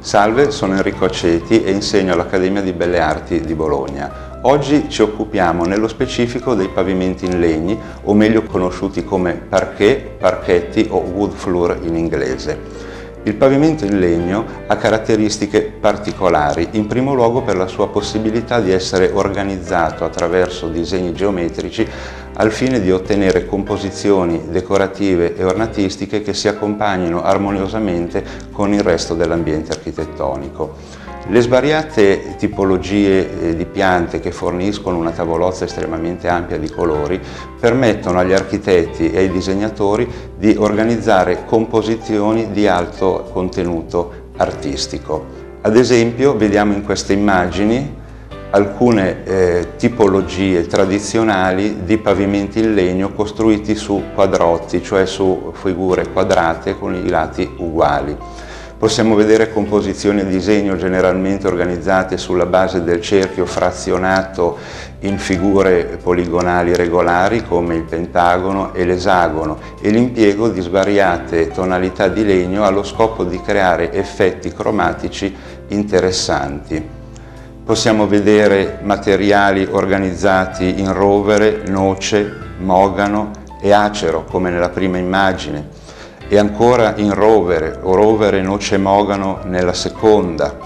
Salve, sono Enrico Aceti e insegno all'Accademia di Belle Arti di Bologna. Oggi ci occupiamo nello specifico dei pavimenti in legni, o meglio conosciuti come parquet, parchetti o wood floor in inglese. Il pavimento in legno ha caratteristiche particolari, in primo luogo per la sua possibilità di essere organizzato attraverso disegni geometrici al fine di ottenere composizioni decorative e ornatistiche che si accompagnino armoniosamente con il resto dell'ambiente architettonico. Le svariate tipologie di piante che forniscono una tavolozza estremamente ampia di colori permettono agli architetti e ai disegnatori di organizzare composizioni di alto contenuto artistico. Ad esempio, vediamo in queste immagini alcune tipologie tradizionali di pavimenti in legno costruiti su quadrotti, cioè su figure quadrate con i lati uguali. Possiamo vedere composizioni a disegno generalmente organizzate sulla base del cerchio frazionato in figure poligonali regolari come il pentagono e l'esagono e l'impiego di svariate tonalità di legno allo scopo di creare effetti cromatici interessanti. Possiamo vedere materiali organizzati in rovere, noce, mogano e acero come nella prima immagine, e ancora in rovere o rovere, noce e mogano nella seconda.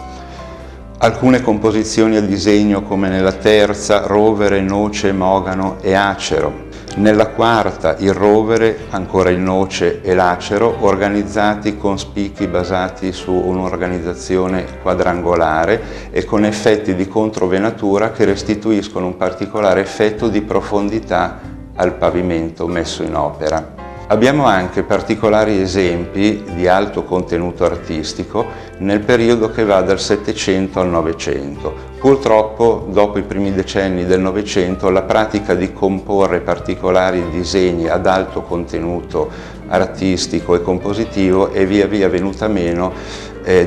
Alcune composizioni a disegno come nella terza, rovere, noce, mogano e acero. Nella quarta il rovere, ancora il noce e l'acero, organizzati con spicchi basati su un'organizzazione quadrangolare e con effetti di controvenatura che restituiscono un particolare effetto di profondità al pavimento messo in opera. Abbiamo anche particolari esempi di alto contenuto artistico nel periodo che va dal Settecento al Novecento. Purtroppo, dopo i primi decenni del Novecento, la pratica di comporre particolari disegni ad alto contenuto artistico e compositivo è via via venuta meno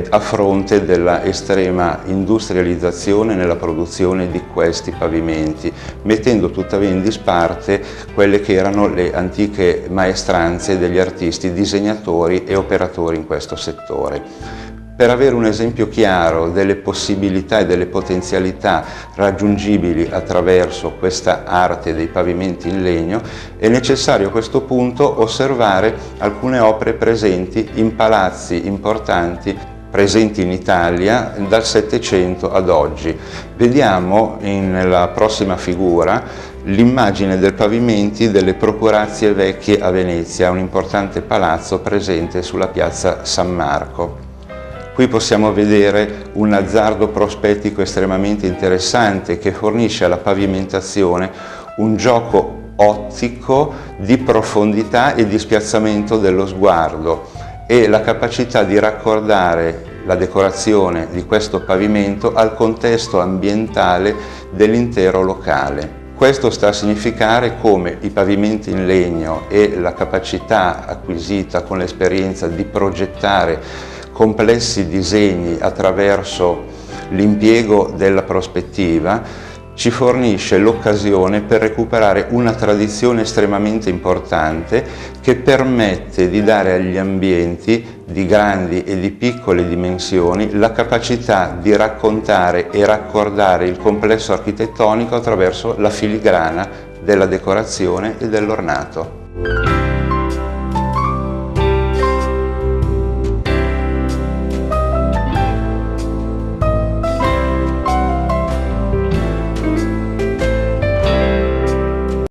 a fronte della estrema industrializzazione nella produzione di questi pavimenti, mettendo tuttavia in disparte quelle che erano le antiche maestranze degli artisti disegnatori e operatori in questo settore. Per avere un esempio chiaro delle possibilità e delle potenzialità raggiungibili attraverso questa arte dei pavimenti in legno, è necessario a questo punto osservare alcune opere presenti in palazzi importanti presenti in Italia dal Settecento ad oggi. Vediamo nella prossima figura l'immagine del pavimenti delle Procurazie Vecchie a Venezia, un importante palazzo presente sulla piazza San Marco. Qui possiamo vedere un azzardo prospettico estremamente interessante che fornisce alla pavimentazione un gioco ottico di profondità e di spiazzamento dello sguardo e la capacità di raccordare la decorazione di questo pavimento al contesto ambientale dell'intero locale. Questo sta a significare come i pavimenti in legno e la capacità acquisita con l'esperienza di progettare complessi disegni attraverso l'impiego della prospettiva ci fornisce l'occasione per recuperare una tradizione estremamente importante che permette di dare agli ambienti di grandi e di piccole dimensioni la capacità di raccontare e raccordare il complesso architettonico attraverso la filigrana della decorazione e dell'ornato.